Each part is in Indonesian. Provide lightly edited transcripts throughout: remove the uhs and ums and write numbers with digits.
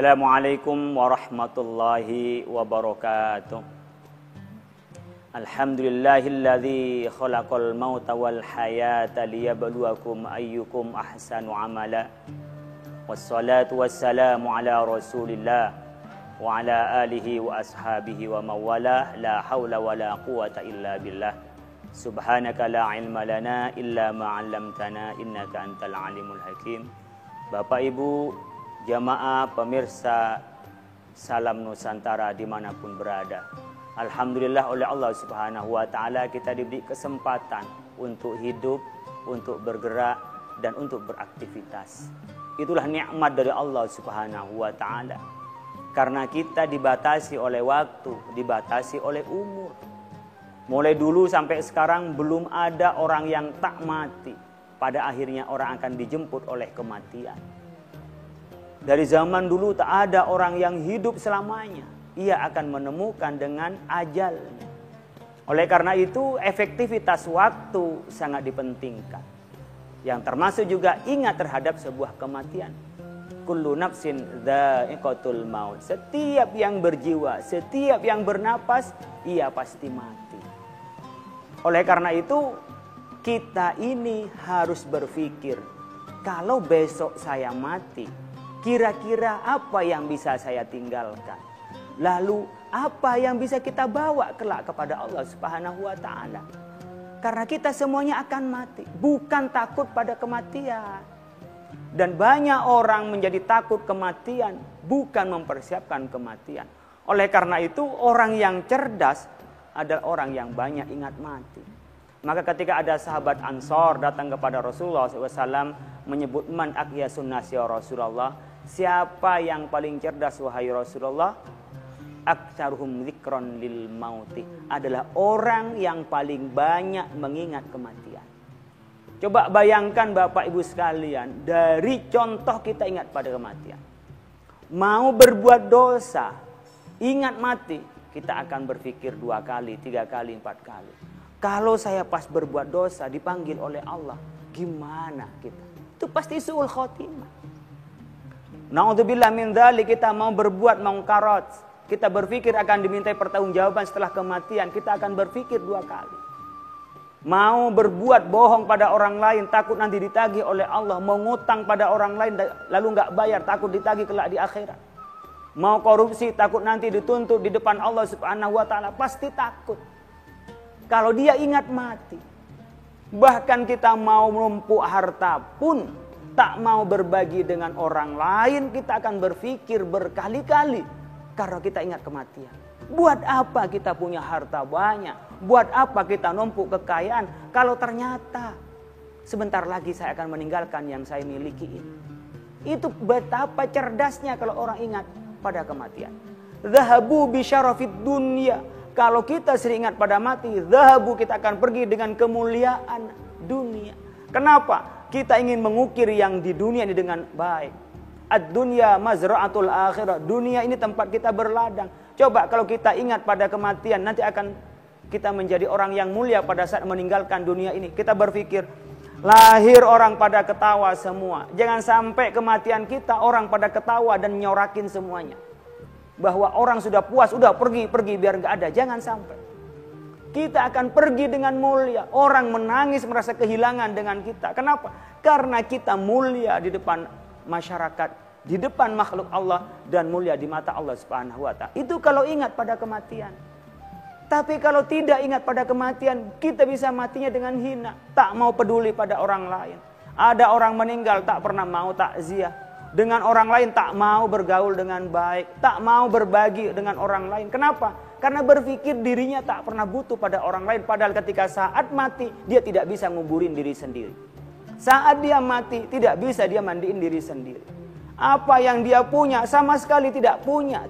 Assalamualaikum warahmatullahi wabarakatuh. Alhamdulillahilladzi khalaqal mauta wal hayata liyabluwakum ayyukum ahsanu amala. Wassalatu wassalamu ala Rasulillah wa ala alihi wa ashabihi wa mawalah. La haula wa la quwata illa billah. Subhanaka la ilma lana illa ma 'allamtana innaka antal alimul hakim. Bapak Ibu jamaah pemirsa Salam Nusantara dimanapun berada, alhamdulillah oleh Allah Subhanahu wa ta'ala kita diberi kesempatan untuk hidup, untuk bergerak dan untuk beraktivitas. Itulah nikmat dari Allah Subhanahu wa ta'ala. Karena kita dibatasi oleh waktu, dibatasi oleh umur. Mulai dulu sampai sekarang belum ada orang yang tak mati. Pada akhirnya orang akan dijemput oleh kematian. Dari zaman dulu tak ada orang yang hidup selamanya. Ia akan menemukan dengan ajalnya. Oleh karena itu efektivitas waktu sangat dipentingkan. Yang termasuk juga ingat terhadap sebuah kematian. Kullu nafsin dha'iqatul maut. Setiap yang berjiwa, setiap yang bernapas, ia pasti mati. Oleh karena itu kita ini harus berpikir, kalau besok saya mati, kira-kira apa yang bisa saya tinggalkan? Lalu apa yang bisa kita bawa kelak kepada Allah Subhanahu wa ta'ala? Karena kita semuanya akan mati. Bukan takut pada kematian. Dan banyak orang menjadi takut kematian, bukan mempersiapkan kematian. Oleh karena itu orang yang cerdas adalah orang yang banyak ingat mati. Maka ketika ada sahabat Ansor datang kepada Rasulullah SAW menyebut man aqyasun nasi ya Rasulullah, siapa yang paling cerdas wahai Rasulullah? Aktsaruhum dzikron lil mauti, adalah orang yang paling banyak mengingat kematian. Coba bayangkan Bapak Ibu sekalian, dari contoh kita ingat pada kematian. Mau berbuat dosa, ingat mati, kita akan berpikir 2 kali, 3 kali, 4 kali. Kalau saya pas berbuat dosa dipanggil oleh Allah, gimana kita? Itu pasti su'ul khotimah. Na'udzubillah min dzalik, kita mau berbuat mungkarat, kita berpikir akan dimintai pertanggungjawaban setelah kematian, kita akan berpikir 2 kali. Mau berbuat bohong pada orang lain, takut nanti ditagih oleh Allah. Mau ngutang pada orang lain lalu nggak bayar, takut ditagih kelak di akhirat. Mau korupsi, takut nanti dituntut di depan Allah Subhanahu wa ta'ala, pasti takut. Kalau dia ingat mati, bahkan kita mau menumpuk harta pun tak mau berbagi dengan orang lain, kita akan berpikir berkali-kali karena kita ingat kematian. Buat apa kita punya harta banyak? Buat apa kita numpuk kekayaan kalau ternyata sebentar lagi saya akan meninggalkan yang saya miliki ini? Itu betapa cerdasnya kalau orang ingat pada kematian. Zahabu bi syarafid dunya. Kalau kita sering ingat pada mati, zahabu, kita akan pergi dengan kemuliaan dunia. Kenapa? Kita ingin mengukir yang di dunia ini dengan baik. Ad-dunya mazra'atul akhirah. Dunia ini tempat kita berladang. Coba kalau kita ingat pada kematian, nanti akan kita menjadi orang yang mulia pada saat meninggalkan dunia ini. Kita berpikir, lahir orang pada ketawa semua. Jangan sampai kematian kita orang pada ketawa dan nyorakin semuanya. Bahwa orang sudah puas, udah pergi biar nggak ada. Jangan sampai. Kita akan pergi dengan mulia. Orang menangis merasa kehilangan dengan kita. Kenapa? Karena kita mulia di depan masyarakat, di depan makhluk Allah, dan mulia di mata Allah Subhanahu wa ta'ala. Itu kalau ingat pada kematian. Tapi kalau tidak ingat pada kematian, kita bisa matinya dengan hina. Tak mau peduli pada orang lain. Ada orang meninggal tak pernah mau takziah. Dengan orang lain tak mau bergaul dengan baik, tak mau berbagi dengan orang lain. Kenapa? Karena berpikir dirinya tak pernah butuh pada orang lain. Padahal ketika saat mati, dia tidak bisa nguburin diri sendiri. Saat dia mati, tidak bisa dia mandiin diri sendiri. Apa yang dia punya sama sekali tidak punya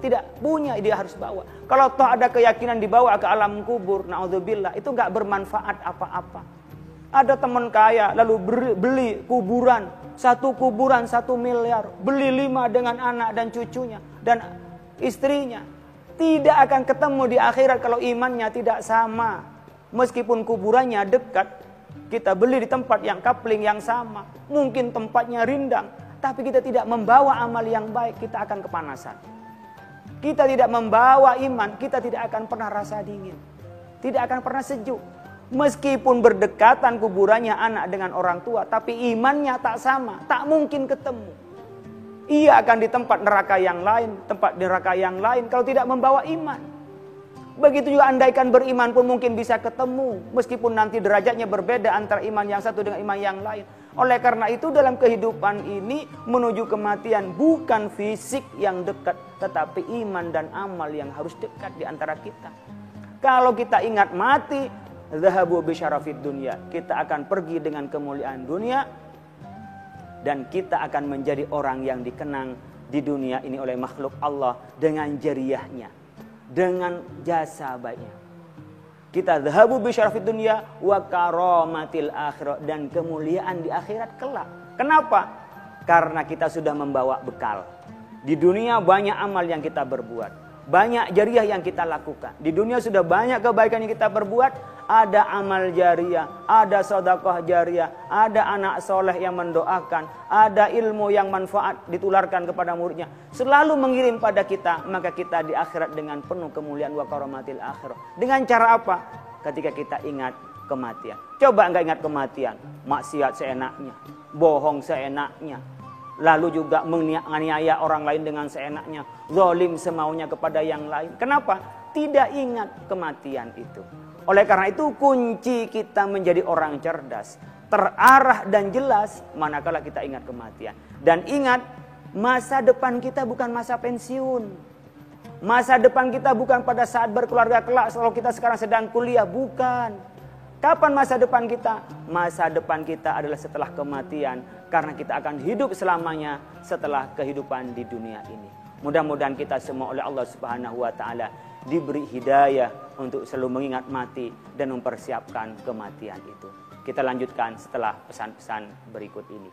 dia harus bawa. Kalau toh ada keyakinan dibawa ke alam kubur, naudzubillah, itu gak bermanfaat apa-apa. Ada teman kaya lalu beli kuburan, satu kuburan 1 miliar, beli 5 dengan anak dan cucunya dan istrinya. Tidak akan ketemu di akhirat kalau imannya tidak sama. Meskipun kuburannya dekat, kita beli di tempat yang kapling yang sama. Mungkin tempatnya rindang, tapi kita tidak membawa amal yang baik, kita akan kepanasan. Kita tidak membawa iman, kita tidak akan pernah rasa dingin. Tidak akan pernah sejuk. Meskipun berdekatan kuburannya anak dengan orang tua, tapi imannya tak sama, tak mungkin ketemu. Ia akan di tempat neraka yang lain, kalau tidak membawa iman. Begitu juga andaikan beriman pun mungkin bisa ketemu, meskipun nanti derajatnya berbeda antara iman yang satu dengan iman yang lain. Oleh karena itu dalam kehidupan ini menuju kematian bukan fisik yang dekat, tetapi iman dan amal yang harus dekat di antara kita. Kalau kita ingat mati, zahabu bisyarafid dunya, kita akan pergi dengan kemuliaan dunia, dan kita akan menjadi orang yang dikenang di dunia ini oleh makhluk Allah dengan jariahnya, dengan jasa baiknya. Kita zahabu bisyarafid dunya wa karamatil akhirah, dan kemuliaan di akhirat kelak. Kenapa? Karena kita sudah membawa bekal. Di dunia banyak amal yang kita berbuat, banyak jariah yang kita lakukan. Di dunia sudah banyak kebaikan yang kita berbuat. Ada amal jariah, ada sedekah jariah, ada anak soleh yang mendoakan, ada ilmu yang manfaat ditularkan kepada muridnya, selalu mengirim pada kita. Maka kita di akhirat dengan penuh kemuliaan wa karamatil akhirah. Dengan cara apa? Ketika kita ingat kematian. Coba enggak ingat kematian, maksiat seenaknya, bohong seenaknya, lalu juga menganiaya orang lain dengan seenaknya, zalim semaunya kepada yang lain. Kenapa? Tidak ingat kematian itu. Oleh karena itu kunci kita menjadi orang cerdas, terarah dan jelas manakala kita ingat kematian. Dan ingat, masa depan kita bukan masa pensiun. Masa depan kita bukan pada saat berkeluarga kelak, kalau kita sekarang sedang kuliah, bukan. Kapan masa depan kita? Masa depan kita adalah setelah kematian, karena kita akan hidup selamanya setelah kehidupan di dunia ini. Mudah-mudahan kita semua oleh Allah Subhanahu wa taala diberi hidayah untuk selalu mengingat mati dan mempersiapkan kematian itu. Kita lanjutkan setelah pesan-pesan berikut ini.